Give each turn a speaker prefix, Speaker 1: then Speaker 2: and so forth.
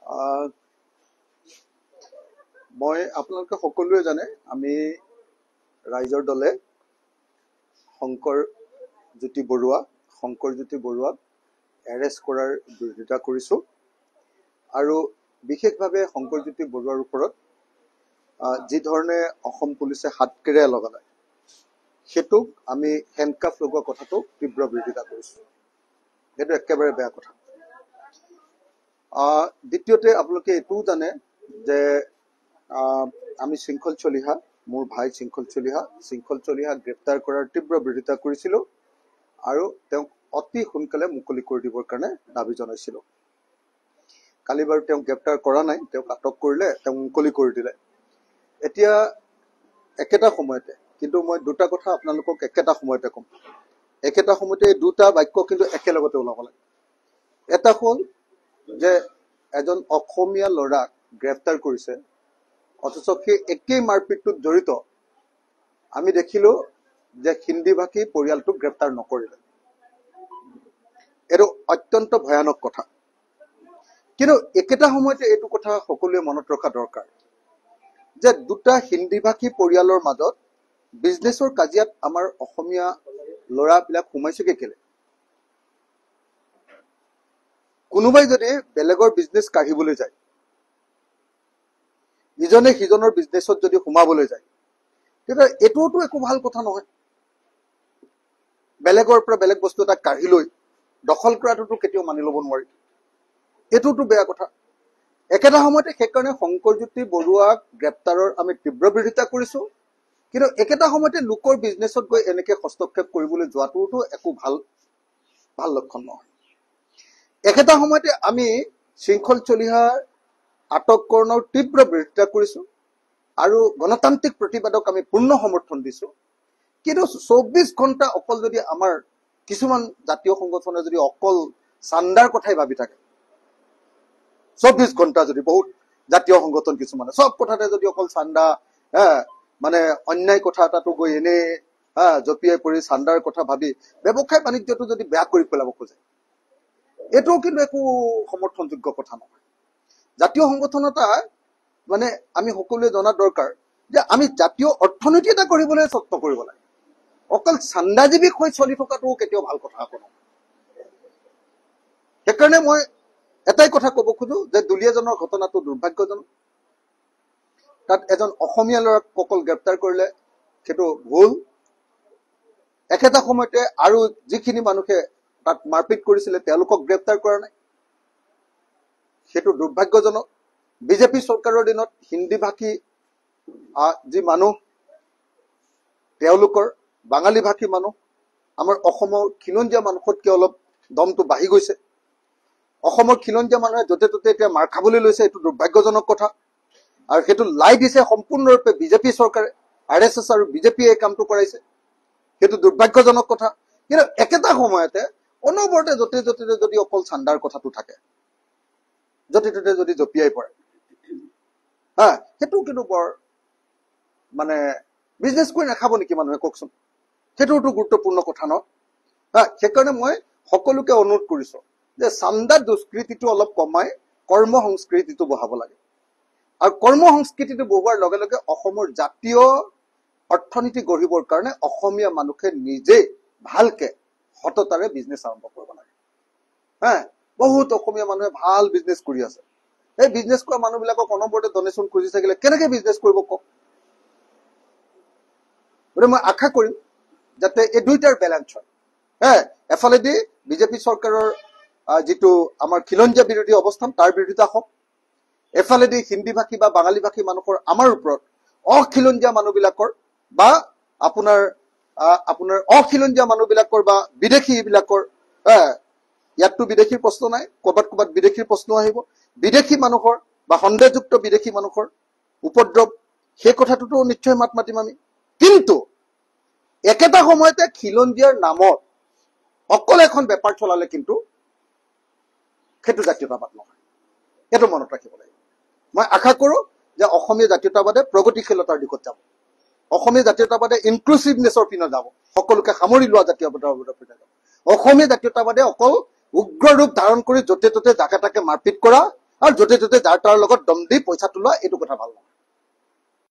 Speaker 1: আহ, মই আপোনালোকে সকলোৱে জানে আমি ৰাইজৰ দলে শংকৰজ্যোতি বৰুৱাক এৰেষ্ট কৰাৰ বিৰোধিতা কৰিছো আৰু বিশেষভাৱে শংকৰজ্যোতি বৰুৱাৰ ওপৰত যি ধৰণে অসম পুলিচে হাতকেৰেয়া লগালে সেইটোক আমি হেণ্ডকাফ লগোৱা কথাটো তীব্ৰ বিৰোধিতা কৰিছো। সেইটো একেবাৰে বেয়া কথা। দ্বিতীয়তে আপোনালোকে এইটোও জানে যে আমি শৃংখল চলিহা, মোৰ ভাই শৃংখল চলিহা গ্ৰেপ্তাৰ কৰাৰ তীব্ৰ বিৰোধিতা কৰিছিলো আৰু তেওঁক অতি সোনকালে মুকলি কৰি দিবৰ কাৰণে দাবী জনাইছিলো। কালি বাৰু তেওঁক গ্ৰেপ্তাৰ কৰা নাই, তেওঁক আটক কৰিলে, তেওঁক মুকলি কৰি দিলে। এতিয়া একেটা সময়তে কিন্তু মই দুটা কথা আপোনালোকক একেটা সময়তে ক'ম। একেটা সময়তে এই দুটা বাক্য কিন্তু একেলগতে ওলাব লাগে। এটা হ'ল যে এজন অসমীয়া ল'ৰাক গ্ৰেপ্তাৰ কৰিছে, অথচ সেই একেই মাৰপিটটোত জড়িত আমি দেখিলো যে হিন্দী ভাষী পৰিয়ালটোক গ্ৰেপ্তাৰ নকৰিলে। এইটো অত্যন্ত ভয়ানক কথা। কিন্তু একেটা সময়তে এইটো কথা সকলোৱে মনত ৰখা দৰকাৰ যে দুটা হিন্দী ভাষী পৰিয়ালৰ মাজত বিজনেছৰ কাজিয়াত আমাৰ অসমীয়া ল'ৰাবিলাক সোমাইছেগে কেলে? কোনোবাই যদি বেলেগৰ বিজনেছ কাঢ়িবলৈ যায়, ইজনে সিজনৰ বিজনেছত যদি সোমাবলৈ যায়, তেতিয়া এইটোতো একো ভাল কথা নহয়। বেলেগৰ পৰা বেলেগ বস্তু এটা কাঢ়ি লৈ দখল কৰাটোতো কেতিয়াও মানি ল'ব নোৱাৰি। এইটোতো বেয়া কথা। একেটা সময়তে সেইকাৰণে শংকৰজ্যোতি বৰুৱাক গ্ৰেপ্তাৰৰ আমি তীব্ৰ বিৰোধিতা কৰিছো, কিন্তু একেটা সময়তে লোকৰ বিজনেছত গৈ এনেকে হস্তক্ষেপ কৰিবলৈ যোৱাটোতো একো ভাল লক্ষণ নহয়। একেটা সময়তে আমি শৃংখল চলিহাৰ আটককৰণৰ তীব্ৰ বিৰোধিতা কৰিছো আৰু গণতান্ত্ৰিক প্ৰতিবাদক আমি পূৰ্ণ সমৰ্থন দিছো। কিন্তু 24 ঘণ্টা অকল যদি আমাৰ কিছুমান জাতীয় সংগঠনে যদি অকল চান্দাৰ কথাই ভাবি থাকে, 24 ঘণ্টা যদি বহুত জাতীয় সংগঠন কিছুমানে সব কথাতে যদি অকল চান্দা মানে অন্যায় কথা এটাতো গৈ এনে জপিয়াই পৰি চান্দাৰ কথা ভাবি ব্যৱসায় বাণিজ্যটো যদি বেয়া কৰি পেলাব খোজে, এইটোও কিন্তু একো সমৰ্থনযোগ্য কথা নহয়। জাতীয় সংগঠন এটা মানে আমি সকলোৱে জনা দৰকাৰ যে আমি জাতীয় অৰ্থনীতি এটা কৰিবলৈ যত্ন কৰিব লাগে। অকল চান্দাজীৱিক হৈ চলি থকাটো কেতিয়াও ভাল কথা আকৌ নহয়। সেইকাৰণে মই এটাই কথা ক'ব খোজো যে দুলীয়াজনৰ ঘটনাটো দুৰ্ভাগ্যজনক। তাত এজন অসমীয়া ল'ৰাক অকল গ্ৰেপ্তাৰ কৰিলে সেইটো ভুল। একেটা সময়তে আৰু যিখিনি মানুহে তাত মাৰপিট কৰিছিলে তেওঁলোকক গ্ৰেপ্তাৰ কৰা নাই, সেইটো দুৰ্ভাগ্যজনক। বিজেপি চৰকাৰৰ দিনত হিন্দী ভাষী যি মানুহ, তেওঁলোকৰ বাঙালী ভাষী মানুহ, আমাৰ অসমৰ খিলঞ্জীয়া মানুহতকৈ অলপ দমটো বাঢ়ি গৈছে। অসমৰ খিলঞ্জীয়া মানুহে য'তে ত'তে এতিয়া মাৰ খাবলৈ লৈছে, এইটো দুৰ্ভাগ্যজনক কথা। আৰু সেইটো লাই দিছে সম্পূৰ্ণৰূপে বিজেপি চৰকাৰে, RSS আৰু বিজেপিয়ে এই কামটো কৰাইছে, সেইটো দুৰ্ভাগ্যজনক কথা। কিন্তু একেটা সময়তে অনবৰতে য'তে য'তে যদি অকল চান্দাৰ কথাটো থাকে, য'তে ত'তে যদি জপিয়াই পৰে, সেইটো কিন্তু বৰ মানে বিজনেছ কৰি নাখাব নেকি মানুহে, কওকচোন? সেইটোতো গুৰুত্বপূৰ্ণ কথা ন। সেইকাৰণে মই সকলোকে অনুৰোধ কৰিছো যে চান্দা দুষ্কৃতিটো অলপ কমাই কৰ্ম সংস্কৃতিটো বঢ়াব লাগে। আৰু কৰ্ম সংস্কৃতিটো বঢ়োৱাৰ লগে লগে অসমৰ জাতীয় অৰ্থনীতি গঢ়িবৰ কাৰণে অসমীয়া মানুহে নিজে ভালকে সততাৰে বিজনেছ আৰম্ভ কৰিব লাগে। বহুত অসমীয়া মানুহে ভাল বিজনেছ কৰি আছে। এই বিজনেছ কৰা মানুহবিলাকক অনবৰতে ডনেশ্যন খুজি থাকিলে কেনেকে বিজনেছ কৰিব কওক? গতিকে মই আশা কৰিম যাতে এই দুইটাৰ বেলেঞ্চ হয়। এফালেদি বিজেপি চৰকাৰৰ যিটো আমাৰ খিলঞ্জীয়া বিৰোধী অৱস্থান তাৰ বিৰোধিতা হওক, এফালেদি হিন্দী ভাষী বা বাঙালী ভাষী মানুহৰ আমাৰ ওপৰত অখিলঞ্জীয়া মানুহবিলাকৰ বা আপোনাৰ অখিলঞ্জীয়া মানুহবিলাকৰ বা বিদেশীবিলাকৰ, ইয়াততো বিদেশীৰ প্ৰশ্ন নাই, ক'ৰবাত বিদেশীৰ প্ৰশ্ন আহিব, বিদেশী মানুহৰ বা সন্দেহযুক্ত বিদেশী মানুহৰ উপদ্ৰৱ, সেই কথাটোতো নিশ্চয় মাত মাতিম আমি। কিন্তু একেটা সময়তে খিলঞ্জীয়াৰ নামত অকল এখন বেপাৰ চলালে কিন্তু সেইটো জাতীয়তাবাদ নহয়, সেইটো মনত ৰাখিব লাগিব। মই আশা কৰো যে অসমীয়া জাতীয়তাবাদে প্ৰগতিশীলতাৰ দিশত যাব, অসমীয়া জাতীয়তাবাদে ইনক্লুচিভনেছৰ পিনে যাব, সকলোকে সামৰি লোৱা জাতীয়তাবাদৰ পিনে যাব। অসমীয়া জাতীয়তাবাদে অকল উগ্ৰ ৰূপ ধাৰণ কৰি য'তে ত'তে জাকে তাকে মাৰপিট কৰা আৰু য'তে ত'তে যাৰ তাৰ লগত দম দি পইচা তোলা এইটো কথা ভাল নহয়।